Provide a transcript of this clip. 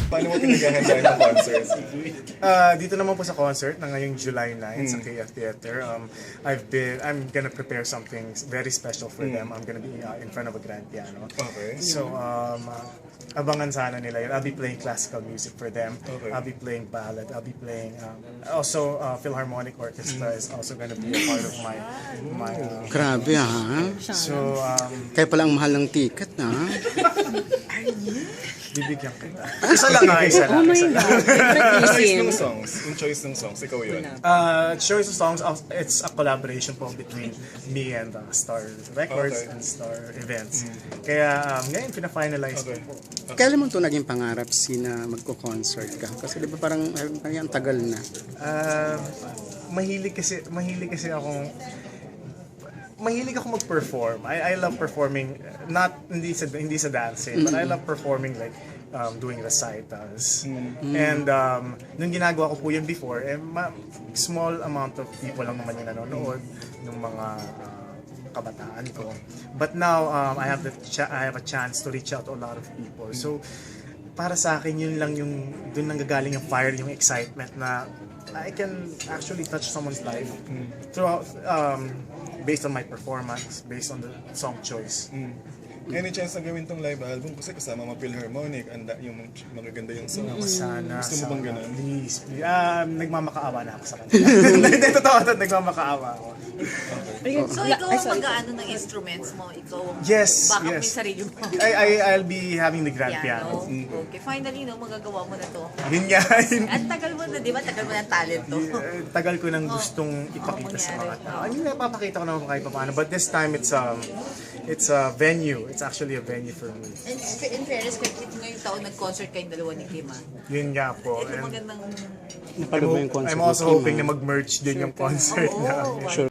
Paano mo pinaghahandaan ng concert? Dito naman po sa concert na ngayong July 9 sa KF Theater. I'm gonna prepare something very special for them. I'm gonna be in front of a grand piano. Okay. So, abangan sana nila yun. I'll be playing classical music for them. Okay. I'll be playing ballad. I'll be playing also Philharmonic Orchestra is also gonna be a part of my Grabe ha. so Kaya pala ang mahal ng ticket na. bibigyan kita. Isa lang. Isa lang. Choice ng songs. Yung choice ng songs, ikaw yun. Choice of songs, it's a collaboration po between me and Star Records Okay. and Star Events. Kaya ngayon, pina-finalize ko po. Kailan mo ito naging pangarap na magko-concert ka? Kasi di ba parang ang tagal na. Mahilig kasi akong mag-perform. I love performing, hindi sa dancing, but I love performing like doing recitals. And nung ginagawa ko po yun before, small amount of people lang naman yung nanonood ng mga kabataan ko. But now I have a chance to reach out to a lot of people. So para sa akin yun lang yung doon nanggagaling yung fire, yung excitement na I can actually touch someone's life throughout based on my performance, based on the song choice. Any chance na gawin tong live album? Kasi kasama mga Philharmonic, yung magaganda yung songs. Sana. Gusto mo bang ganun? Please. Nagmamakaawa na ako sa kanila. Hindi, totoo. Nagmamakaawa ako. So ikaw ang mag-aano ng instruments mo? Ikaw ang Yes, backup yes. yung sarili mo? I'll be having the grand piano. Okay, finally, no, magagawa mo na to. Yun nga. At tagal mo na, di ba? Tagal mo ng talent to. Tagal ko nang gustong ipakita sa mga tao. I mean, napapakita ko naman kahit pa paano. But this time, it's a venue. It's actually a venue for me. And in fairness, kahit ngayong taon nag-concert kayong dalawa ni Kim, Yun nga po. ito And magandang... Napanood mo yung concert I'm ni also Kim, hoping ha? na mag-merch din yung concert Oo, namin. Sure.